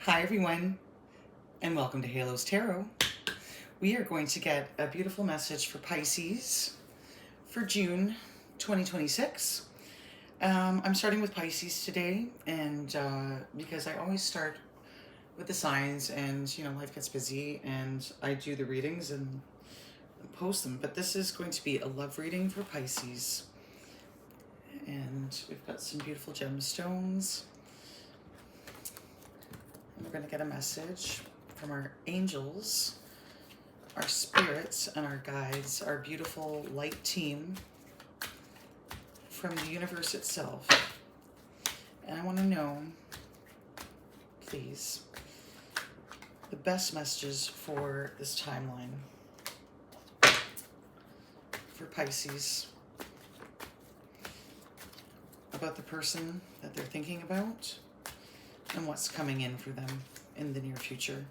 Hi everyone, and welcome to HalosTarot. We are going to get a beautiful message for Pisces for June 2026. I'm starting with Pisces today, and because I always start with the signs, and life gets busy, and I do the readings and post them. But this is going to be a love reading for Pisces, and we've got some beautiful gemstones. And we're going to get a message from our angels, our spirits, and our guides, our beautiful light team from the universe itself. And I want to know, please, the best messages for this timeline for Pisces, about the person that they're thinking about and what's coming in for them in the near future.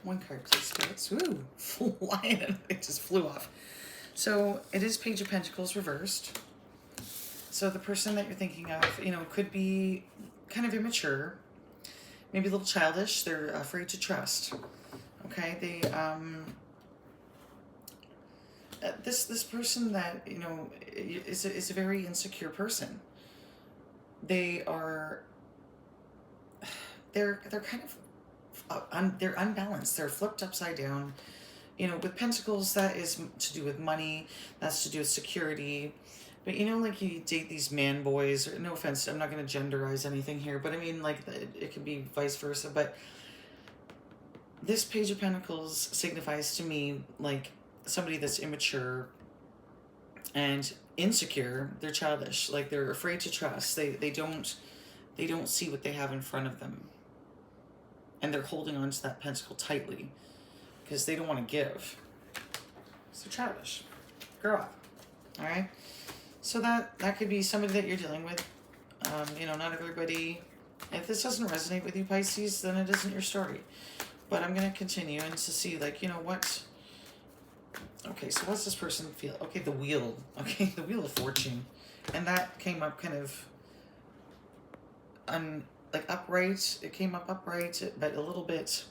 One card, please, spirits. Woo! Flying. It just flew off. So it is Page of Pentacles reversed. So the person that you're thinking of, could be kind of immature, maybe a little childish. They're afraid to trust. Okay, they this person that is a very insecure person. They're kind of they're unbalanced. They're flipped upside down. With Pentacles, that is to do with money. That's to do with security. But like you date these man boys, or no offense, I'm not going to genderize anything here, but I mean, like, it could be vice versa. But this Page of Pentacles signifies to me like somebody that's immature and insecure. They're childish. Like, they're afraid to trust. They don't see what they have in front of them. And they're holding on to that pentacle tightly because they don't want to give. So childish. Grow up. All right? So that could be somebody that you're dealing with. Not everybody. If this doesn't resonate with you, Pisces, then it isn't your story. But I'm going to continue and to see, what... Okay, so what's this person feel? Okay, the wheel. Okay, the Wheel of Fortune. And that came up kind of... upright. It came up upright, but a little bit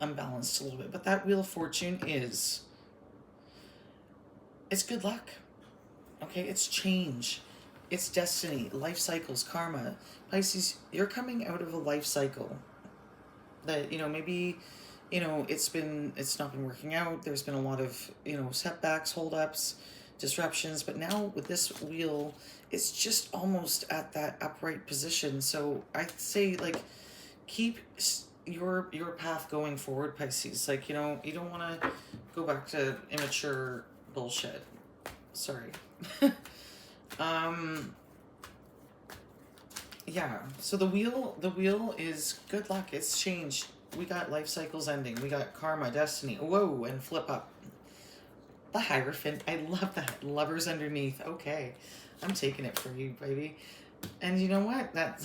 unbalanced a little bit. But that Wheel of Fortune it's good luck. Okay, it's change. It's destiny, life cycles, karma. Pisces, you're coming out of a life cycle that, maybe, it's not been working out. There's been a lot of, setbacks, holdups, disruptions, but now with this wheel, it's just almost at that upright position. So I'd say, keep your path going forward, Pisces. You don't want to go back to immature bullshit. Sorry. Yeah, so the wheel is good luck. It's changed. We got life cycles ending. We got karma, destiny. Whoa, and flip up. The Hierophant. I love that. Lovers underneath. Okay. I'm taking it for you, baby. And you know what? That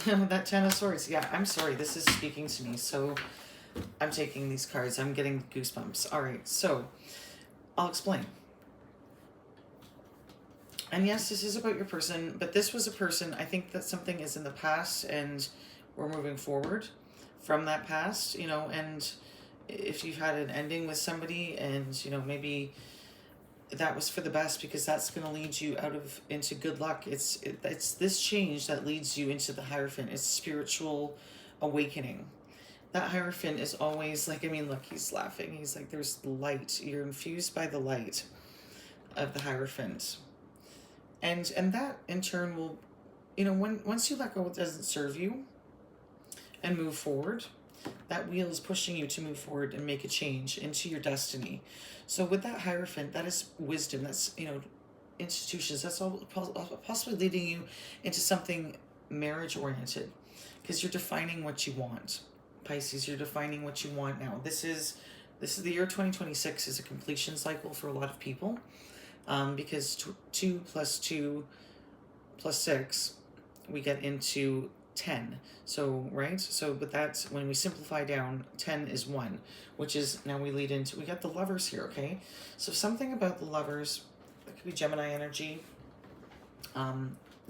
Ten of Swords. Yeah, I'm sorry. This is speaking to me. So I'm taking these cards. I'm getting goosebumps. All right. So I'll explain. And yes, this is about your person, but this was a person. I think that something is in the past and we're moving forward from that past, and if you've had an ending with somebody and, maybe that was for the best, because that's going to lead you into good luck. It's this change that leads you into the Hierophant. It's spiritual awakening. That Hierophant is always look, he's laughing. He's like, there's light. You're infused by the light of the Hierophant. And that in turn will, once you let go what doesn't serve you and move forward, that wheel is pushing you to move forward and make a change into your destiny. So with that Hierophant, that is wisdom. That's, institutions. That's all possibly leading you into something marriage oriented, because you're defining what you want. Pisces, you're defining what you want now. This is the year 2026 is a completion cycle for a lot of people. Because 2 plus 2 plus 6, we get into 10. So, right? So, but that's when we simplify down, 10 is 1, which is, now we lead into, we got the Lovers here, okay? So something about the Lovers, it could be Gemini energy.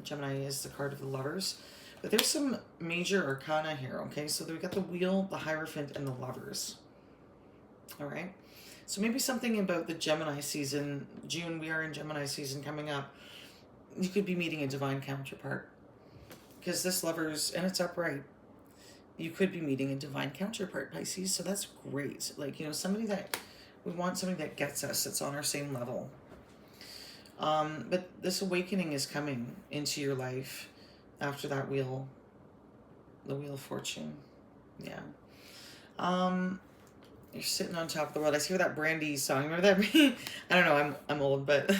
Gemini is the card of the Lovers. But there's some major arcana here, okay? So we got the Wheel, the Hierophant, and the Lovers. All right? So maybe something about the Gemini season. June, we are in Gemini season coming up. You could be meeting a divine counterpart. Because this Lovers, and it's upright. You could be meeting a divine counterpart, Pisces. So that's great. Like, you know, somebody that, we want somebody that gets us, that's on our same level. But this awakening is coming into your life after that wheel, the Wheel of Fortune. Yeah. You're sitting on top of the world. I hear that Brandy song. Remember that? I don't know. I'm old, but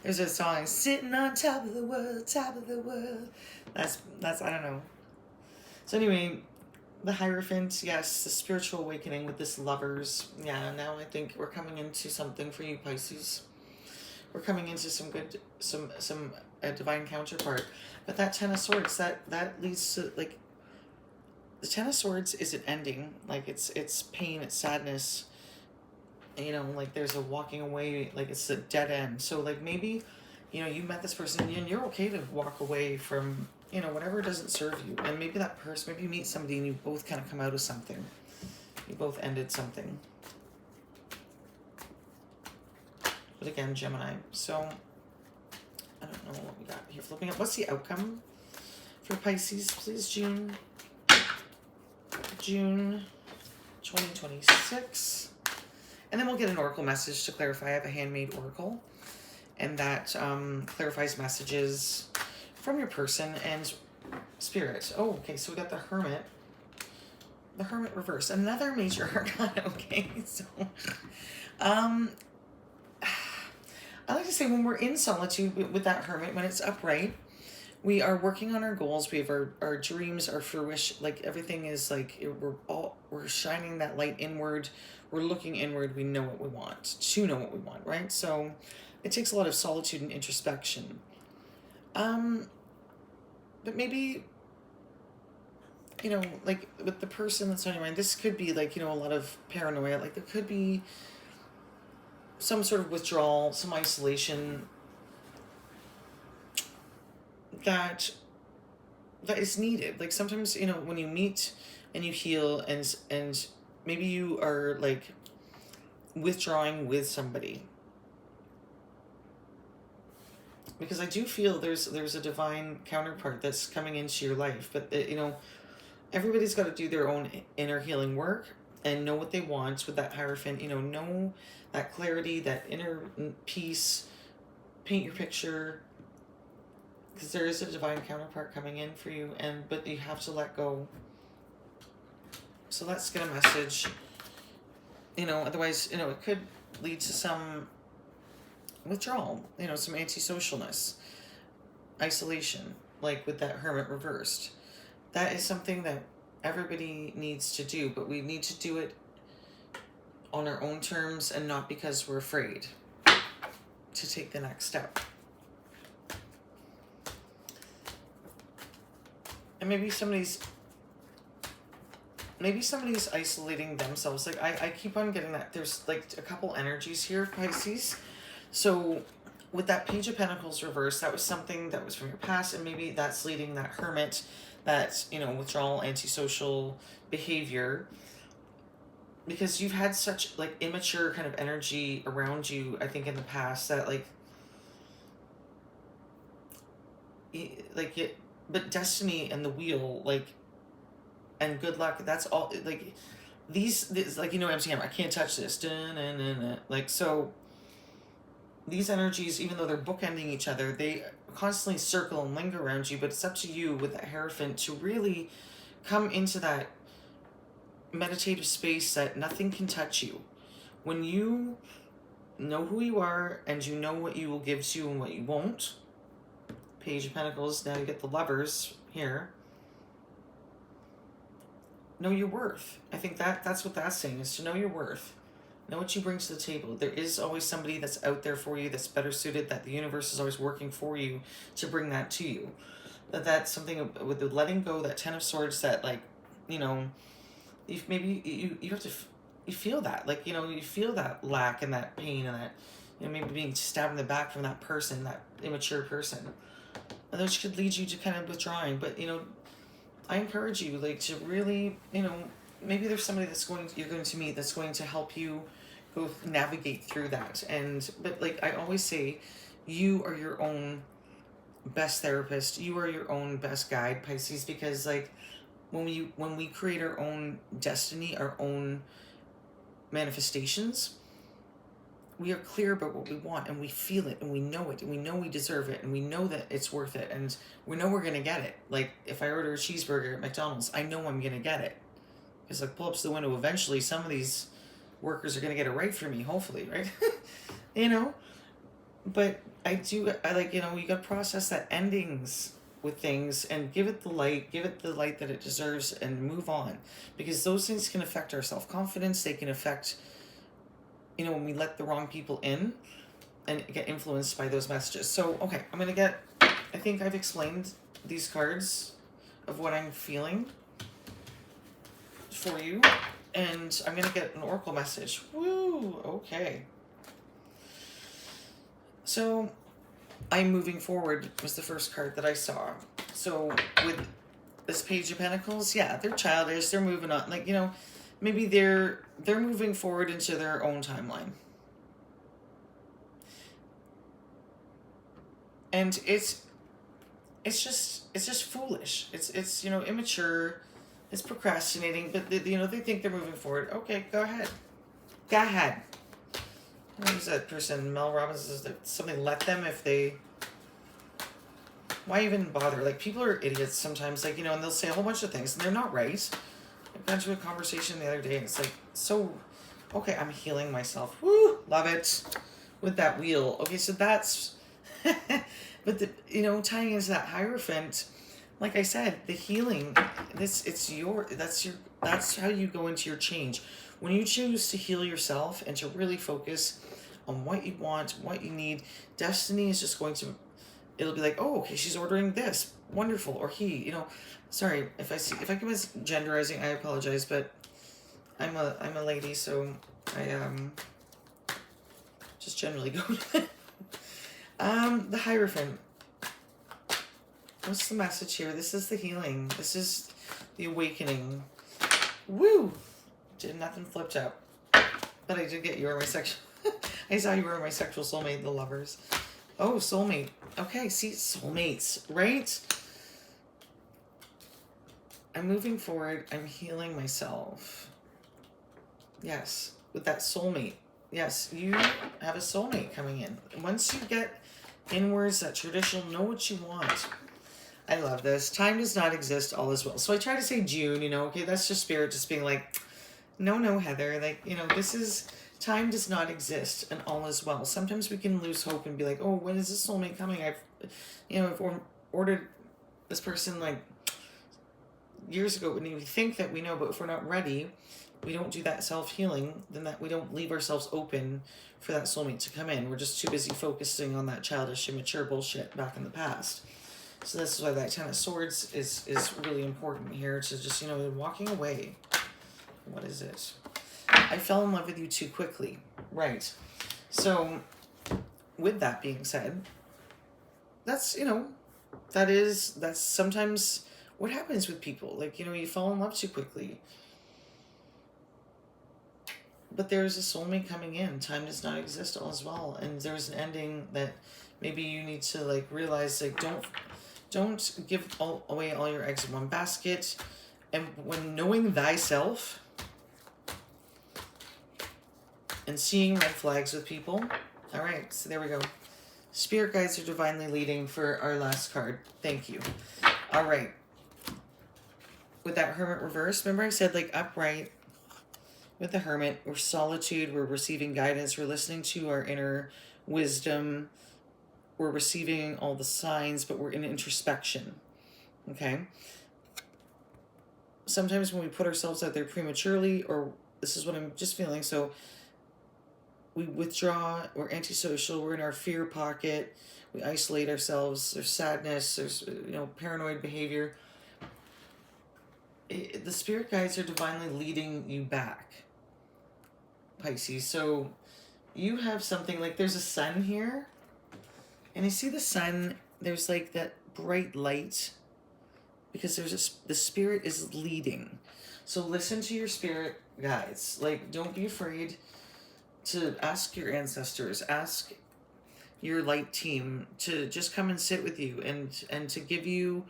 there's a song, sitting on top of the world, top of the world. That's I don't know. So anyway, the Hierophant, yes, the spiritual awakening with this Lovers. Yeah, now I think we're coming into something for you, Pisces. We're coming into some good, a divine counterpart. But that Ten of Swords, that leads to, like, the Ten of Swords is an ending. Like, it's pain, it's sadness. You know, like, there's a walking away, like, it's a dead end. So, like, maybe, you know, you met this person and you're okay to walk away from, you know, whatever doesn't serve you. And maybe that person, maybe you meet somebody and you both kind of come out of something. You both ended something. But again, Gemini. So, I don't know what we got here. Flipping up. What's the outcome for Pisces, please? June 2026. And then we'll get an oracle message to clarify. I have a handmade oracle. And that clarifies messages from your person and spirit. Oh, okay. So we got the Hermit. The Hermit reverse. Another major arcana. Okay. So, I like to say when we're in solitude with that Hermit, when it's upright, we are working on our goals. We have our dreams, our fruition. Like, everything is like, we're shining that light inward. We're looking inward. We know what we want, to know what we want, right? So it takes a lot of solitude and introspection. But maybe, you know, like with the person that's on your mind, this could be like, you know, a lot of paranoia. Like, there could be some sort of withdrawal, some isolation that is needed. Like, sometimes, you know, when you meet and you heal and maybe you are like withdrawing with somebody, because I do feel there's a divine counterpart that's coming into your life. But you know, everybody's got to do their own inner healing work and know what they want with that Hierophant. You know that clarity, that inner peace. Paint your picture, because there is a divine counterpart coming in for you, but you have to let go. So let's get a message. You know, otherwise, you know, it could lead to some withdrawal, you know, some antisocialness, isolation, like with that Hermit reversed. That is something that everybody needs to do, but we need to do it on our own terms and not because we're afraid to take the next step. And maybe somebody's isolating themselves. Like, I keep on getting that. There's like a couple energies here, Pisces. So with that Page of Pentacles reversed, that was something that was from your past, and maybe that's leading that Hermit, that, you know, withdrawal, antisocial behavior, because you've had such like immature kind of energy around you, I think, in the past, that but destiny and the wheel, like, and good luck, that's all, like, these like, you know, MCM, I can't touch this, like, so these energies, even though they're bookending each other, they constantly circle and linger around you. But it's up to you with that Hierophant to really come into that meditative space that nothing can touch you. When you know who you are and you know what you will give to you and what you won't. Page of Pentacles, now you get the Lovers here. Know your worth. I think that's what that's saying, is to know your worth. Know what you bring to the table. There is always somebody that's out there for you that's better suited, that the universe is always working for you to bring that to you. That's something with the letting go, that Ten of Swords, that, like, you know, if maybe you have to, you feel that, like, you know, you feel that lack and that pain and that, you know, maybe being stabbed in the back from that person, that immature person. which could lead you to kind of withdrawing. But, you know, I encourage you, like, to really, you know, maybe there's somebody you're going to meet that's going to help you go navigate through that. But like I always say, you are your own best therapist. You are your own best guide, Pisces, because like when we create our own destiny, our own manifestations, we are clear about what we want, and we feel it, and we know it, and we know we deserve it, and we know that it's worth it, and we know we're going to get it. Like if I order a cheeseburger at McDonald's, I know I'm going to get it. Because like pull up to the window, eventually some of these workers are going to get it right for me, hopefully, right? You know? But I like, you know, you got to process that endings with things and give it the light that it deserves, and move on. Because those things can affect our self-confidence. They can affect, you know, when we let the wrong people in and get influenced by those messages. So, okay, I think I've explained these cards of what I'm feeling for you. And I'm going to get an oracle message. Woo, okay. So, I'm moving forward was the first card that I saw. So, with this Page of Pentacles, yeah, they're childish. They're moving on. Like, you know, maybe they're moving forward into their own timeline. And it's just foolish. It's you know, immature. It's procrastinating, but you know, they think they're moving forward. Okay, go ahead. Go ahead. Who's that person? Mel Robbins says that somebody let them if they... Why even bother? Like, people are idiots sometimes, like, you know, and they'll say a whole bunch of things, and they're not right. I got into a conversation the other day, and it's like, so, okay, I'm healing myself. Woo! Love it. With that wheel. Okay, so that's... But, you know, tying into that Hierophant, like I said, the healing, that's how you go into your change. When you choose to heal yourself and to really focus on what you want, what you need, destiny is just going to, it'll be like, oh, okay, she's ordering this, wonderful, or he, you know, sorry if I come as genderizing, I apologize, but I'm a lady, so I just generally go with the Hierophant. What's the message here? This is the healing. This is the awakening. Woo! Nothing flipped up. But I did get you are my sexual... I saw you were my sexual soulmate, the Lovers. Oh, soulmate. Okay, see, soulmates, right? I'm moving forward. I'm healing myself. Yes, with that soulmate. Yes, you have a soulmate coming in. Once you get inwards, that traditional, know what you want. I love this. Time does not exist, all is well. So I try to say June, you know, okay, that's just spirit just being like, no, Heather, like, you know, this is, time does not exist and all is well. Sometimes we can lose hope and be like, oh, when is this soulmate coming? I've ordered this person like years ago, when we think that we know, but if we're not ready, we don't do that self-healing, then that we don't leave ourselves open for that soulmate to come in. We're just too busy focusing on that childish, immature bullshit back in the past. So this is why that Ten of Swords is really important here, to just, you know, walking away. What is it? I fell in love with you too quickly. Right. So with that being said, that's, you know, that's sometimes what happens with people. Like, you know, you fall in love too quickly. But there's a soulmate coming in. Time does not exist all as well. And there's an ending that maybe you need to, like, realize, like, don't give away all your eggs in one basket. And when knowing thyself and seeing red flags with people. All right, so there we go. Spirit guides are divinely leading for our last card. Thank you. All right. With that Hermit reverse, remember I said, like, upright. With the Hermit, we're solitude, we're receiving guidance, we're listening to our inner wisdom, we're receiving all the signs, but we're in introspection, okay? Sometimes when we put ourselves out there prematurely, or this is what I'm just feeling, so we withdraw, we're antisocial, we're in our fear pocket, we isolate ourselves, there's sadness, there's, you know, paranoid behavior. The spirit guides are divinely leading you back, Pisces. So you have something like, there's a sun here, and I see the sun, there's like that bright light, because the spirit is leading. So listen to your spirit guides. Like, don't be afraid to ask your ancestors, ask your light team to just come and sit with you and to give you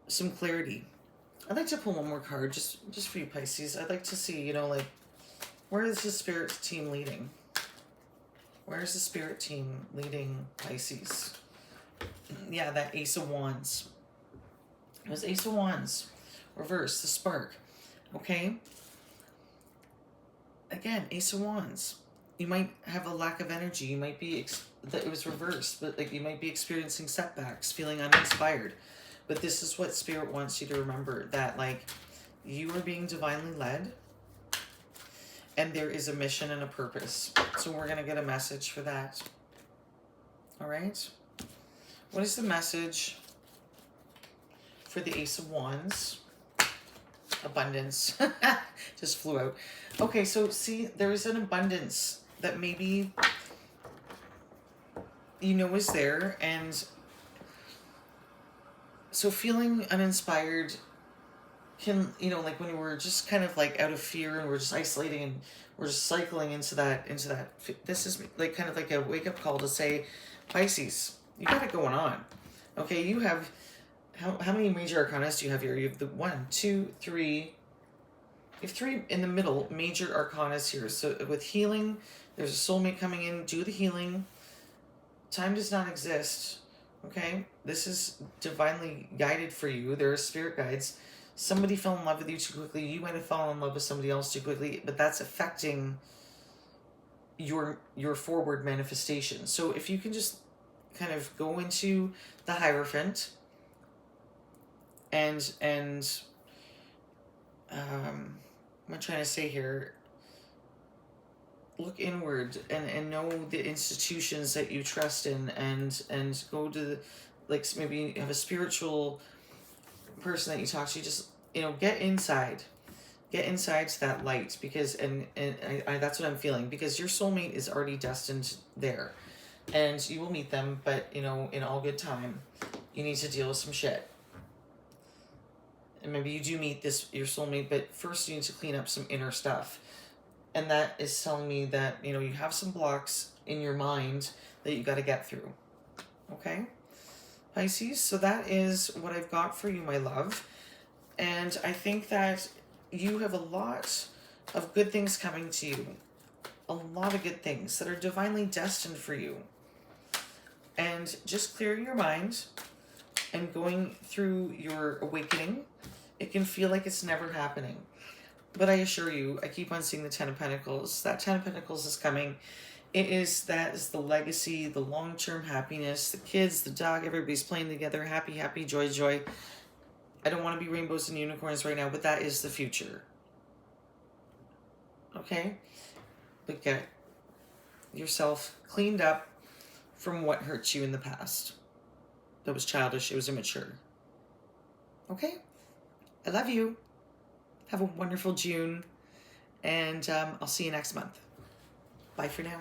some clarity. I'd like to pull one more card just for you, Pisces. I'd like to see, like, where is the spirit team leading? Where is the spirit team leading Pisces? Yeah, that Ace of Wands. It was Ace of Wands. Reverse, the spark. Okay? Again, Ace of Wands. You might have a lack of energy. You might be, it was reversed, but like you might be experiencing setbacks, feeling uninspired. But this is what Spirit wants you to remember, that like you are being divinely led and there is a mission and a purpose. So we're going to get a message for that. All right? What is the message for the Ace of Wands? Abundance. Just flew out. Okay, so see, there is an abundance that maybe is there, and so feeling uninspired can, like when we're just kind of like out of fear and we're just isolating and we're just cycling into that, this is like kind of like a wake-up call to say, Pisces, you got it going on. Okay, you have, how many major arcanas do you have here? You have the 1, 2, 3, you have 3 in the middle, major arcanas here. So with healing, there's a soulmate coming in, do the healing. Time does not exist, okay? This is divinely guided for you. There are spirit guides. Somebody fell in love with you too quickly. You might have fallen in love with somebody else too quickly, but that's affecting your forward manifestation. So if you can just kind of go into the Hierophant and what am I trying to say here? Look inward and know the institutions that you trust in, and go to like maybe you have a spiritual person that you talk to. Just get inside to that light, because and I that's what I'm feeling, because your soulmate is already destined there, and you will meet them, but in all good time. You need to deal with some shit, and maybe you do meet your soulmate, but first you need to clean up some inner stuff. And that is telling me that, you have some blocks in your mind that you got to get through. Okay? Pisces, so that is what I've got for you, my love. And I think that you have a lot of good things coming to you. A lot of good things that are divinely destined for you. And just clearing your mind and going through your awakening, it can feel like it's never happening. But I assure you, I keep on seeing the 10 of Pentacles. That 10 of Pentacles is coming. That is the legacy, the long-term happiness, the kids, the dog, everybody's playing together. Happy, happy, joy, joy. I don't want to be rainbows and unicorns right now, but that is the future. Okay? But get yourself cleaned up from what hurt you in the past. That was childish. It was immature. Okay? I love you. Have a wonderful June, and I'll see you next month. Bye for now.